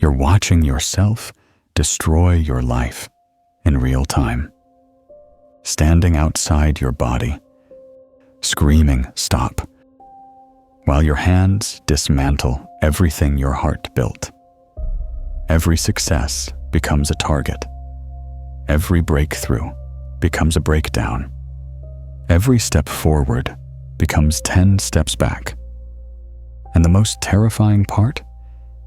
You're watching yourself destroy your life in real time. Standing outside your body, screaming stop, while your hands dismantle everything your heart built. Every success becomes a target. Every breakthrough becomes a breakdown. Every step forward becomes 10 steps back. And the most terrifying part?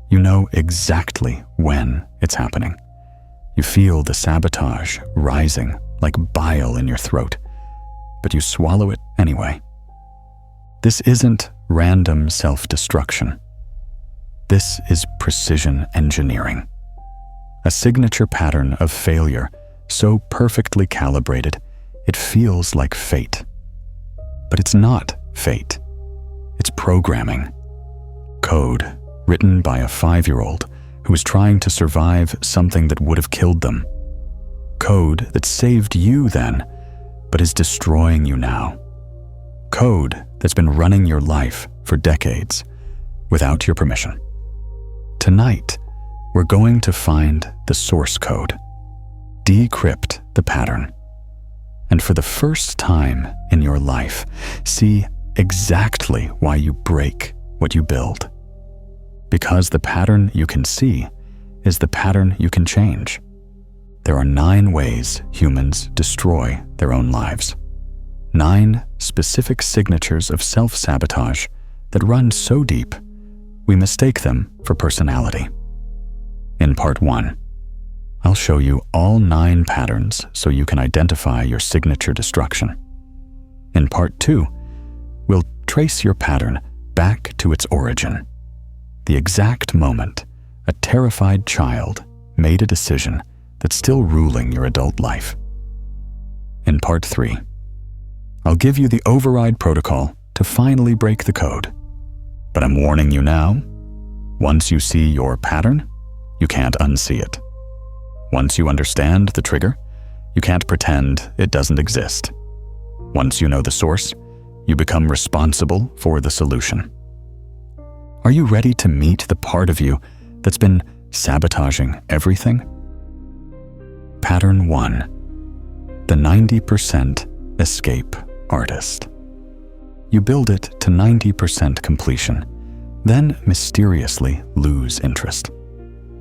You know exactly when it's happening. You feel the sabotage rising like bile in your throat, but you swallow it anyway. This isn't random self-destruction. This is precision engineering. A signature pattern of failure so perfectly calibrated, it feels like fate. But it's not fate. It's programming. Code written by a 5-year-old who was trying to survive something that would have killed them. Code that saved you then, but is destroying you now. Code that's been running your life for decades without your permission. Tonight, we're going to find the source code, decrypt the pattern, and for the first time in your life, see exactly why you break what you build. Because the pattern you can see is the pattern you can change. There are 9 ways humans destroy their own lives. 9 specific signatures of self-sabotage that run so deep, we mistake them for personality. In part 1, I'll show you all 9 patterns so you can identify your signature destruction. In part 2, we'll trace your pattern back to its origin. The exact moment a terrified child made a decision that's still ruling your adult life. In part 3, I'll give you the override protocol to finally break the code. But I'm warning you now, once you see your pattern, you can't unsee it. Once you understand the trigger, you can't pretend it doesn't exist. Once you know the source, you become responsible for the solution. Are you ready to meet the part of you that's been sabotaging everything? Pattern 1. The 90% escape artist. You build it to 90% completion, then mysteriously lose interest.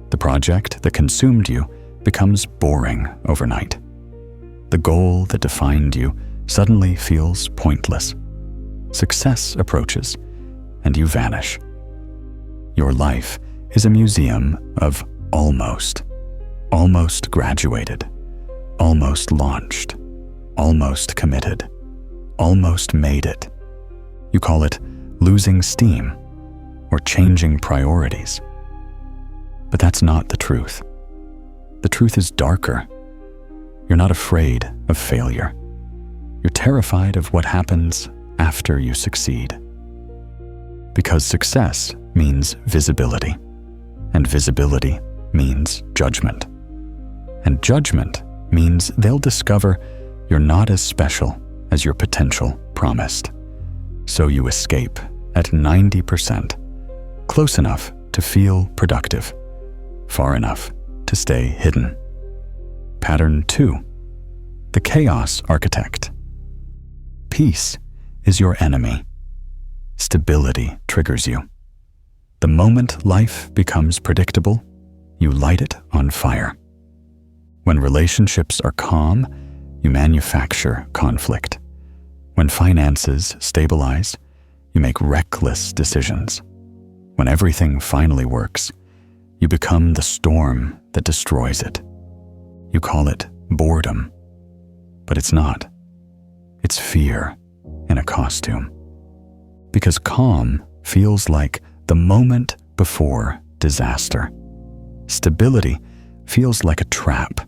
The project that consumed you becomes boring overnight. The goal that defined you suddenly feels pointless. Success approaches, and you vanish. Your life is a museum of almost. Almost graduated, almost launched, almost committed, almost made it. You call it losing steam or changing priorities. But that's not the truth. The truth is darker. You're not afraid of failure. You're terrified of what happens after you succeed. Because success means visibility, and visibility means judgment. And judgment means they'll discover you're not as special as your potential promised. So you escape at 90%, close enough to feel productive, far enough to stay hidden. Pattern 2. The chaos architect. Peace is your enemy. Stability triggers you. The moment life becomes predictable, you light it on fire. When relationships are calm, you manufacture conflict. When finances stabilize, you make reckless decisions. When everything finally works, you become the storm that destroys it. You call it boredom, but it's not. It's fear in a costume. Because calm feels like the moment before disaster. Stability feels like a trap.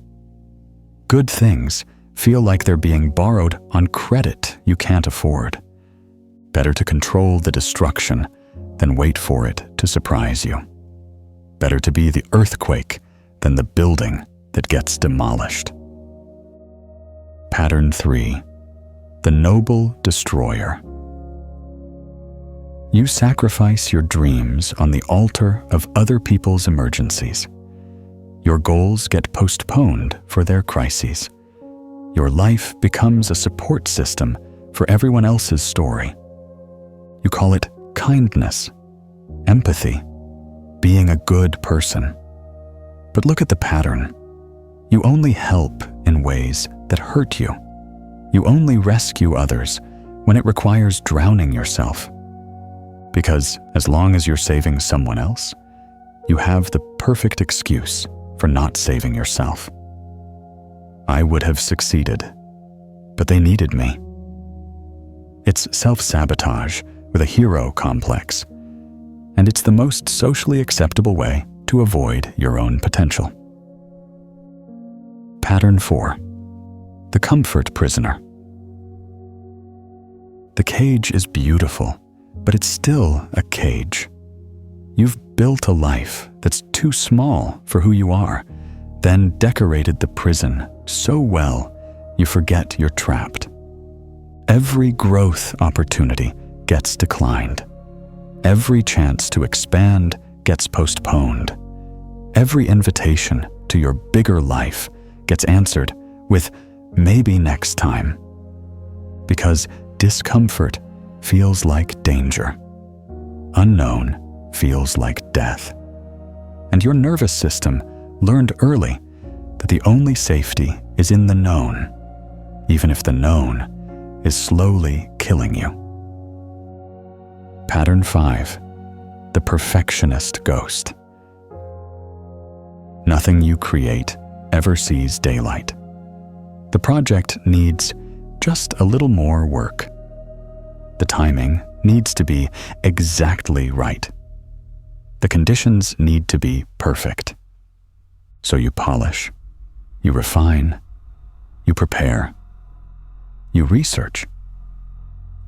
Good things feel like they're being borrowed on credit you can't afford. Better to control the destruction than wait for it to surprise you. Better to be the earthquake than the building that gets demolished. Pattern 3. The noble destroyer. You sacrifice your dreams on the altar of other people's emergencies. Your goals get postponed for their crises. Your life becomes a support system for everyone else's story. You call it kindness, empathy, being a good person. But look at the pattern. You only help in ways that hurt you. You only rescue others when it requires drowning yourself. Because as long as you're saving someone else, you have the perfect excuse for not saving yourself. I would have succeeded, but they needed me. It's self-sabotage with a hero complex, and it's the most socially acceptable way to avoid your own potential. Pattern 4. The comfort prisoner. The cage is beautiful, but it's still a cage. You've built a life that's too small for who you are, then decorated the prison so well you forget you're trapped. Every growth opportunity gets declined. Every chance to expand gets postponed. Every invitation to your bigger life gets answered with maybe next time. Because discomfort feels like danger. Unknown feels like death. And your nervous system learned early that the only safety is in the known, even if the known is slowly killing you. Pattern 5. The perfectionist ghost. Nothing you create ever sees daylight. The project needs just a little more work. The timing needs to be exactly right. The conditions need to be perfect. So you polish, you refine, you prepare, you research.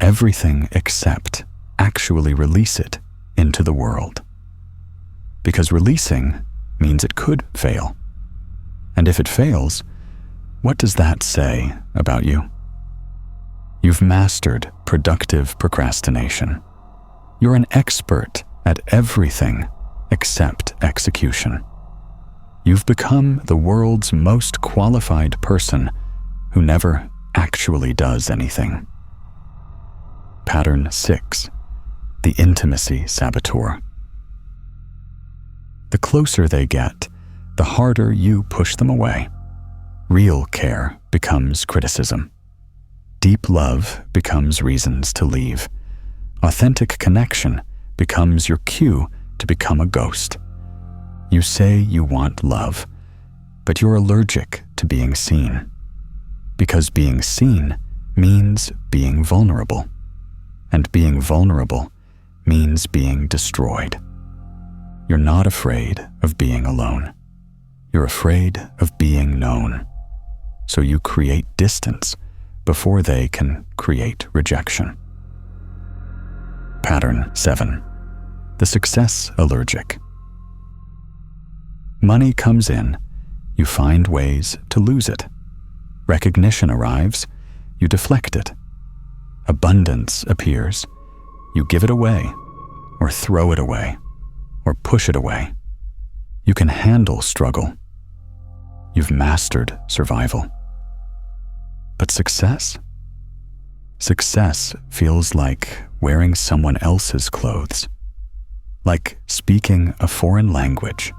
Everything except actually release it into the world. Because releasing means it could fail. And if it fails, what does that say about you? You've mastered productive procrastination. You're an expert at everything except execution. You've become the world's most qualified person who never actually does anything. Pattern 6. The intimacy saboteur. The closer they get, the harder you push them away. Real care becomes criticism. Deep love becomes reasons to leave. Authentic connection becomes your cue to become a ghost. You say you want love, but you're allergic to being seen. Because being seen means being vulnerable. And being vulnerable means being destroyed. You're not afraid of being alone. You're afraid of being known. So you create distance before they can create rejection. Pattern 7. The success allergic. Money comes in, you find ways to lose it. Recognition arrives, you deflect it. Abundance appears, you give it away, or throw it away, or push it away. You can handle struggle. You've mastered survival. But success? Success feels like wearing someone else's clothes, like speaking a foreign language,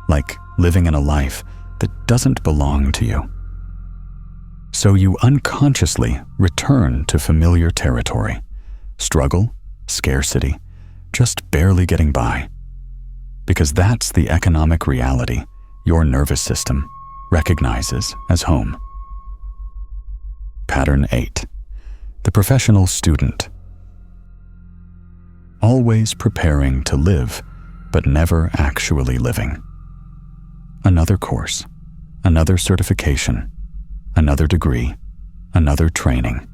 like living in a life that doesn't belong to you. So you unconsciously return to familiar territory, struggle, scarcity, just barely getting by. Because that's the economic reality your nervous system recognizes as home. Pattern 8. The professional student. Always preparing to live, but never actually living. Another course, another certification, another degree, another training.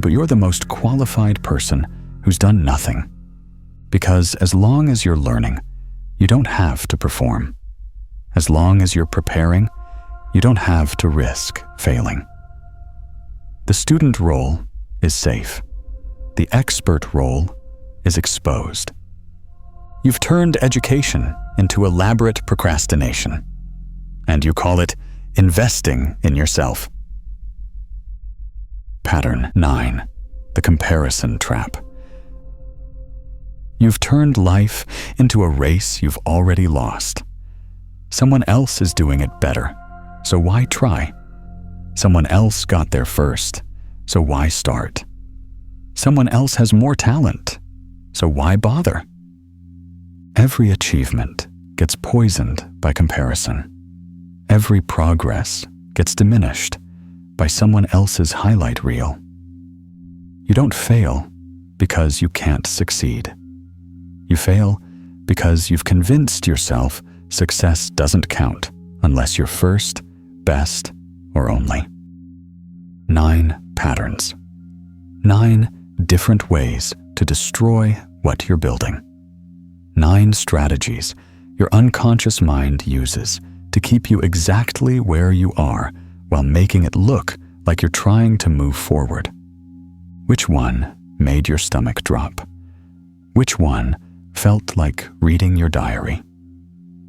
But you're the most qualified person who's done nothing. Because as long as you're learning, you don't have to perform. As long as you're preparing, you don't have to risk failing. The student role is safe. The expert role is exposed. You've turned education into elaborate procrastination, and you call it investing in yourself. Pattern 9. The comparison trap. You've turned life into a race you've already lost. Someone else is doing it better, so why try? Someone else got there first, so why start? Someone else has more talent, so why bother? Every achievement gets poisoned by comparison. Every progress gets diminished by someone else's highlight reel. You don't fail because you can't succeed. You fail because you've convinced yourself success doesn't count unless you're first, best, or only. 9 patterns. 9 different ways to destroy what you're building. 9 strategies your unconscious mind uses to keep you exactly where you are while making it look like you're trying to move forward. Which one made your stomach drop? Which one felt like reading your diary?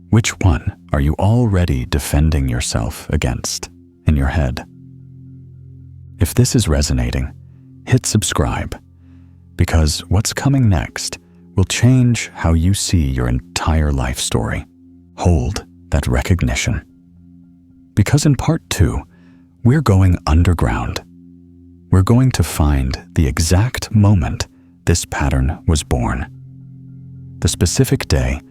Which one are you already defending yourself against in your head? If this is resonating, hit subscribe, because what's coming next will change how you see your entire life story. Hold that recognition. Because in part 2, we're going underground. We're going to find the exact moment this pattern was born. The specific day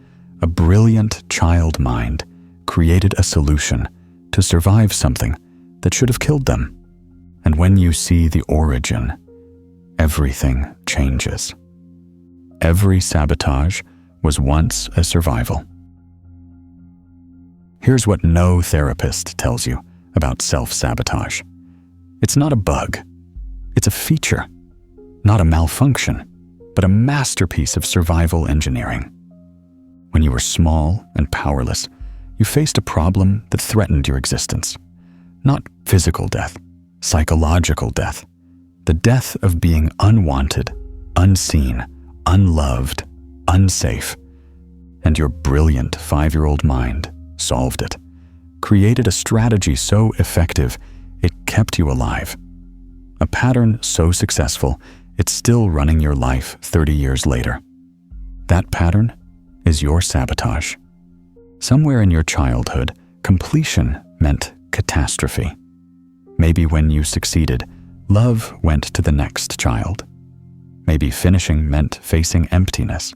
a brilliant child mind created a solution to survive something that should have killed them. And when you see the origin, everything changes. Every sabotage was once a survival. Here's what no therapist tells you about self-sabotage. It's not a bug. It's a feature. Not a malfunction, but a masterpiece of survival engineering. When you were small and powerless, you faced a problem that threatened your existence. Not physical death, psychological death. The death of being unwanted, unseen, unloved, unsafe. And your brilliant 5-year-old mind solved it, created a strategy so effective it kept you alive. A pattern so successful it's still running your life 30 years later. That pattern is your sabotage. Somewhere in your childhood, completion meant catastrophe. Maybe when you succeeded, love went to the next child. Maybe finishing meant facing emptiness.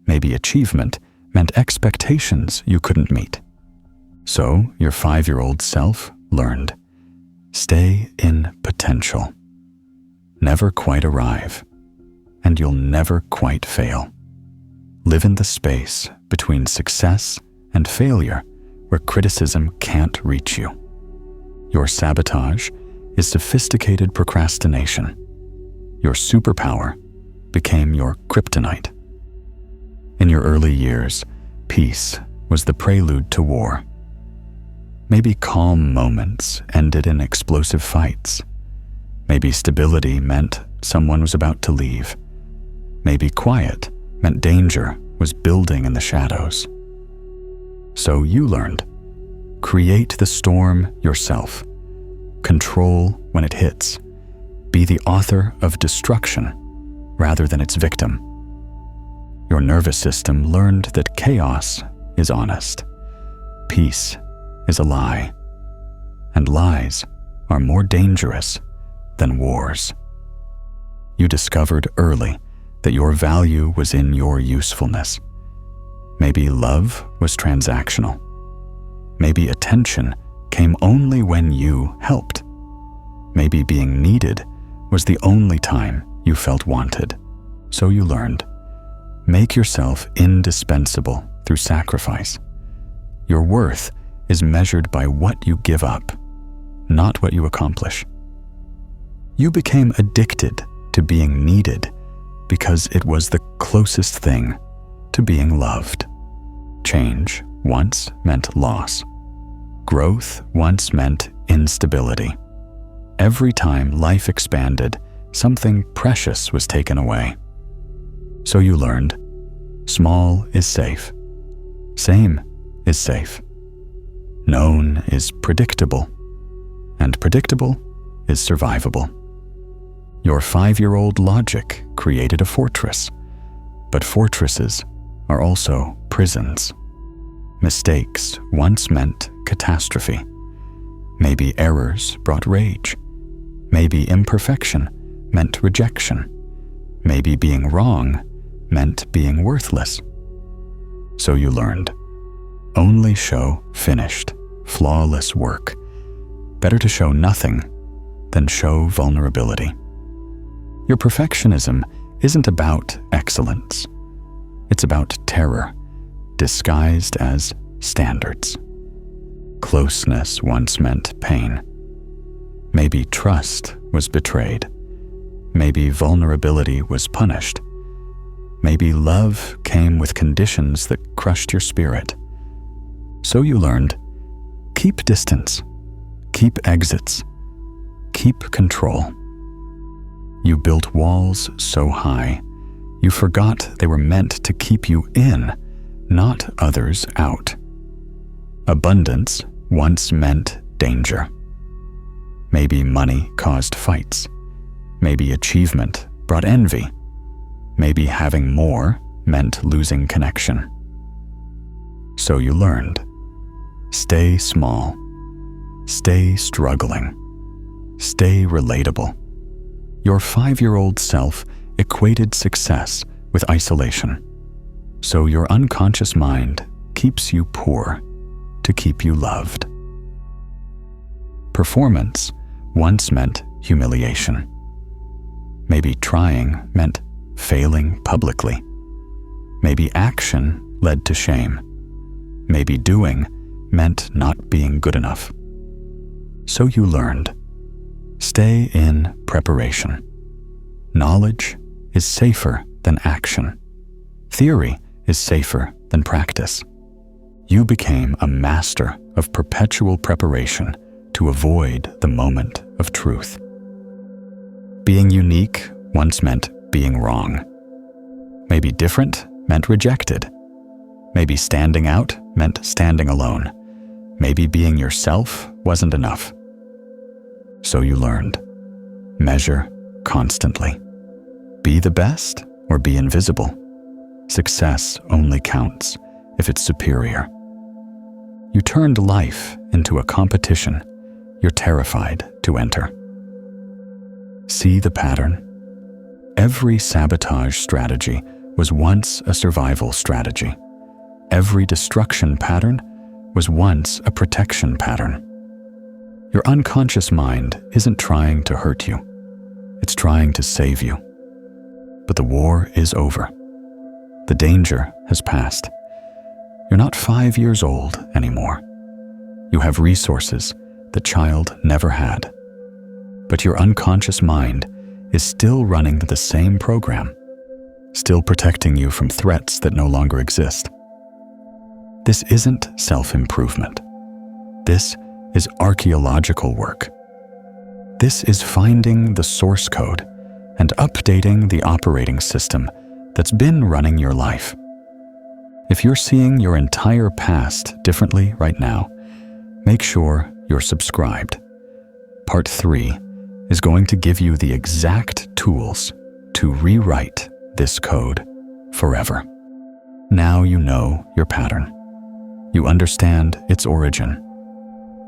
Maybe achievement meant expectations you couldn't meet. So your 5-year-old self learned, stay in potential. Never quite arrive, and you'll never quite fail. Live in the space between success and failure where criticism can't reach you. Your sabotage is sophisticated procrastination. Your superpower became your kryptonite. In your early years, peace was the prelude to war. Maybe calm moments ended in explosive fights. Maybe stability meant someone was about to leave. Maybe quiet meant danger was building in the shadows. So you learned, create the storm yourself. Control when it hits. Be the author of destruction rather than its victim. Your nervous system learned that chaos is honest. Peace is a lie. And lies are more dangerous than wars. You discovered early that your value was in your usefulness. Maybe love was transactional. Maybe attention came only when you helped. Maybe being needed was the only time you felt wanted. So you learned, make yourself indispensable through sacrifice. Your worth is measured by what you give up, not what you accomplish. You became addicted to being needed because it was the closest thing to being loved. Change once meant loss. Growth once meant instability. Every time life expanded, something precious was taken away. So you learned, small is safe. Same is safe. Known is predictable. And predictable is survivable. Your 5-year-old logic created a fortress, but fortresses are also prisons. Mistakes once meant catastrophe. Maybe errors brought rage. Maybe imperfection meant rejection. Maybe being wrong meant being worthless. So you learned, only show finished, flawless work. Better to show nothing than show vulnerability. Your perfectionism isn't about excellence. It's about terror, disguised as standards. Closeness once meant pain. Maybe trust was betrayed. Maybe vulnerability was punished. Maybe love came with conditions that crushed your spirit. So you learned, keep distance, keep exits, keep control. You built walls so high, you forgot they were meant to keep you in, not others out. Abundance once meant danger. Maybe money caused fights. Maybe achievement brought envy. Maybe having more meant losing connection. So you learned, stay small, stay struggling, stay relatable. Your 5-year-old self equated success with isolation. So your unconscious mind keeps you poor to keep you loved. Performance once meant humiliation. Maybe trying meant failing publicly. Maybe action led to shame. Maybe doing meant not being good enough. So you learned, stay in preparation. Knowledge is safer than action. Theory is safer than practice. You became a master of perpetual preparation to avoid the moment of truth. Being unique once meant being wrong. Maybe different meant rejected. Maybe standing out meant standing alone. Maybe being yourself wasn't enough. So you learned, measure constantly. Be the best or be invisible. Success only counts if it's superior. You turned life into a competition you're terrified to enter. See the pattern? Every sabotage strategy was once a survival strategy. Every destruction pattern was once a protection pattern. Your unconscious mind isn't trying to hurt you. It's trying to save you. But the war is over. The danger has passed. You're not 5 years old anymore. You have resources the child never had. But your unconscious mind is still running the same program, still protecting you from threats that no longer exist. This isn't self-improvement. This is archaeological work. This is finding the source code and updating the operating system that's been running your life. If you're seeing your entire past differently right now, make sure you're subscribed. Part 3 is going to give you the exact tools to rewrite this code forever. Now you know your pattern. You understand its origin.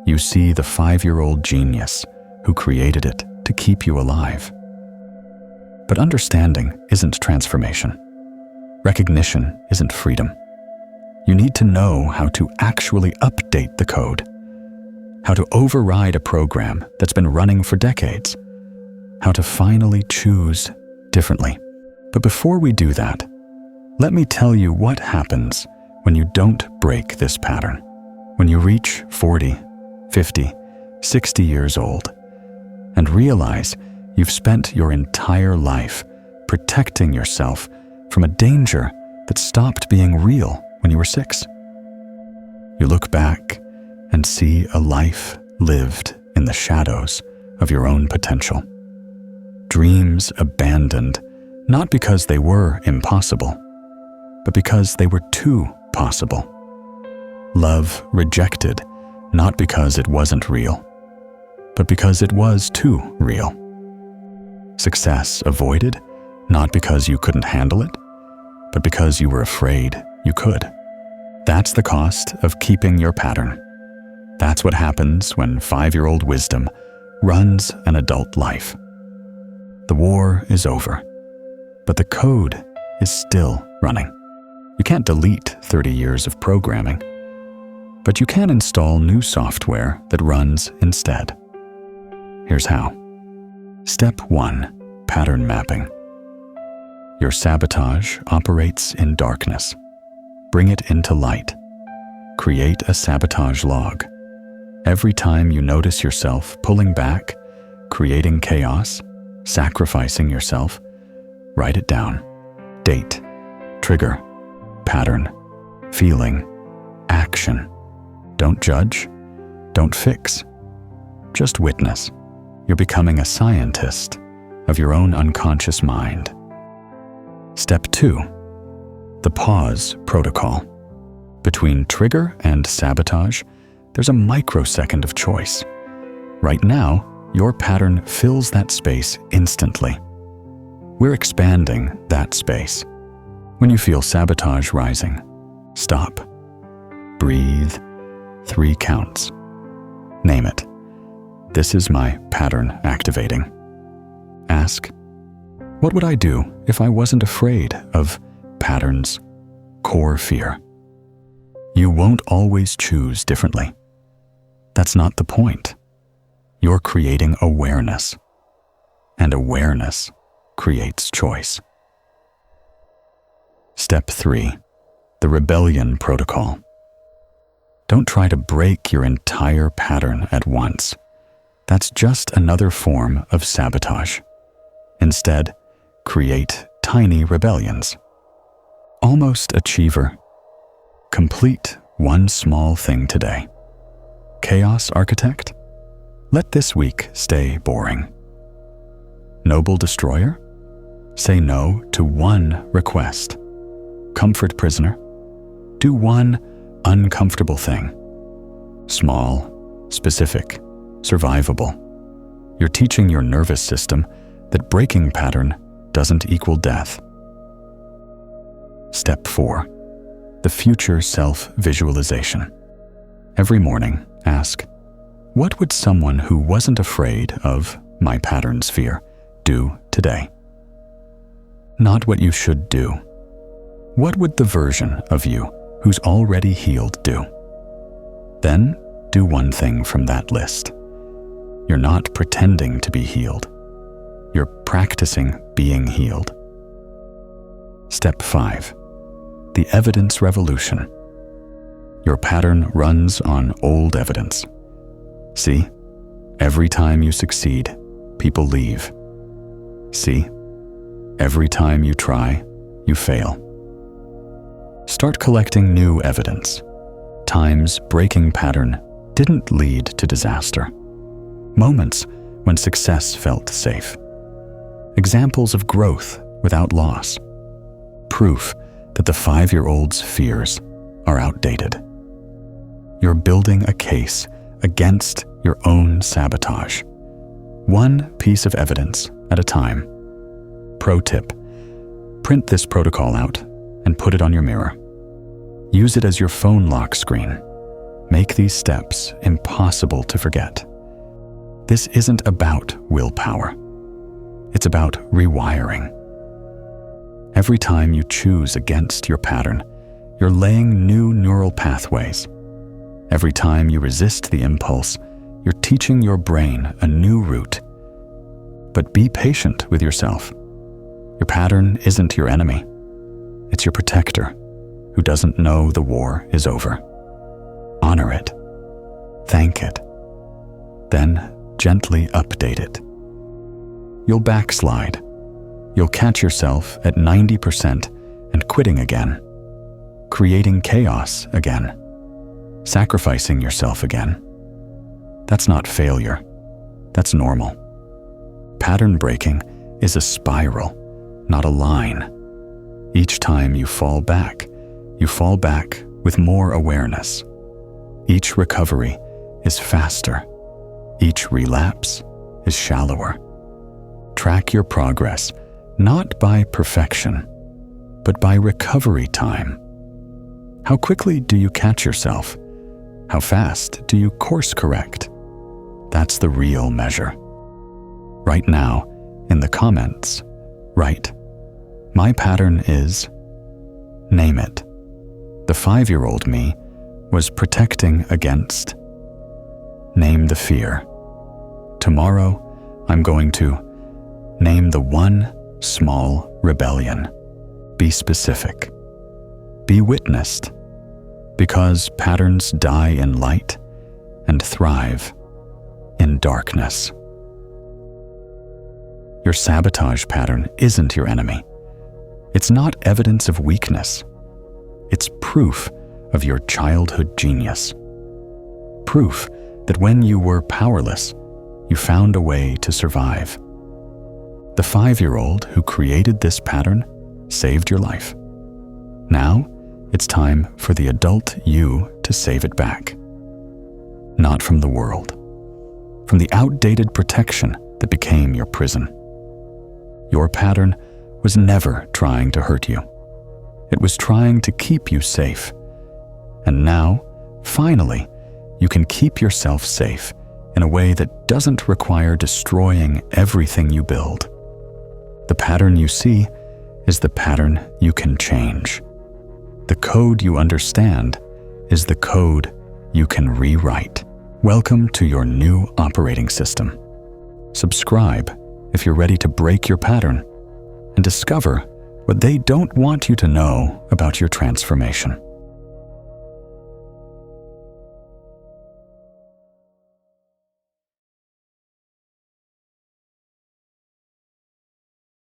You see the 5-year-old genius who created it to keep you alive. But understanding isn't transformation. Recognition isn't freedom. You need to know how to actually update the code, how to override a program that's been running for decades, how to finally choose differently. But before we do that, let me tell you what happens when you don't break this pattern. When you reach 40, 50, 60 years old and realize you've spent your entire life protecting yourself from a danger that stopped being real when you were 6. You look back and see a life lived in the shadows of your own potential. Dreams abandoned Not because they were impossible, but because they were too possible. Love rejected, not because it wasn't real, but because it was too real. Success avoided, not because you couldn't handle it, but because you were afraid you could. That's the cost of keeping your pattern. That's what happens when 5-year-old wisdom runs an adult life. The war is over, but the code is still running. You can't delete 30 years of programming, but you can install new software that runs instead. Here's how. Step 1. Pattern mapping. Your sabotage operates in darkness. Bring it into light. Create a sabotage log. Every time you notice yourself pulling back, creating chaos, sacrificing yourself, write it down. Date, trigger, pattern, feeling, action. Don't judge, don't fix, just witness. You're becoming a scientist of your own unconscious mind. Step 2. The pause protocol. Between trigger and sabotage, there's a microsecond of choice. Right now, your pattern fills that space instantly. We're expanding that space. When you feel sabotage rising, stop. Breathe. 3 counts. Name it. This is my pattern activating. Ask, what would I do if I wasn't afraid of pattern's core fear? You won't always choose differently. That's not the point. You're creating awareness, and awareness creates choice. Step 3. The rebellion protocol. Don't try to break your entire pattern at once. That's just another form of sabotage. Instead, create tiny rebellions. Almost achiever. Complete one small thing today. Chaos architect? Let this week stay boring. Noble destroyer? Say no to one request. Comfort prisoner? Do one uncomfortable thing. Small, specific, survivable. You're teaching your nervous system that breaking pattern doesn't equal death. Step 4. The future self-visualization. Every morning, ask, what would someone who wasn't afraid of my pattern's fear do today? Not what you should do. What would the version of you who's already healed do? Then do one thing from that list. You're not pretending to be healed. You're practicing being healed. Step 5. The evidence revolution. Your pattern runs on old evidence. See, every time you succeed, people leave. See, every time you try, you fail. Start collecting new evidence. Times breaking pattern didn't lead to disaster. Moments when success felt safe. Examples of growth without loss. Proof that the 5-year-old's fears are outdated. You're building a case against your own sabotage. One piece of evidence at a time. Pro tip: print this protocol out and put it on your mirror. Use it as your phone lock screen. Make these steps impossible to forget. This isn't about willpower. It's about rewiring. Every time you choose against your pattern, you're laying new neural pathways. Every time you resist the impulse, you're teaching your brain a new route. But be patient with yourself. Your pattern isn't your enemy. It's your protector who doesn't know the war is over. Honor it. Thank it. Then gently update it. You'll backslide. You'll catch yourself at 90% and quitting again, creating chaos again, sacrificing yourself again. That's not failure. That's normal. Pattern breaking is a spiral, not a line. Each time you fall back with more awareness. Each recovery is faster. Each relapse is shallower. Track your progress not by perfection, but by recovery time. How quickly do you catch yourself? How fast do you course correct? That's the real measure. Right now, in the comments, write, "My pattern is," name it. The 5-year-old me was protecting against. Name the fear. Tomorrow, I'm going to name the one small rebellion. Be specific. Be witnessed. Because patterns die in light and thrive in darkness. Your sabotage pattern isn't your enemy. It's not evidence of weakness. It's proof of your childhood genius. Proof that when you were powerless, you found a way to survive. The 5-year-old who created this pattern saved your life. Now, it's time for the adult you to save it back. Not from the world, from the outdated protection that became your prison. Your pattern was never trying to hurt you. It was trying to keep you safe. And now, finally, you can keep yourself safe in a way that doesn't require destroying everything you build. The pattern you see is the pattern you can change. The code you understand is the code you can rewrite. Welcome to your new operating system. Subscribe if you're ready to break your pattern and discover what they don't want you to know about your transformation.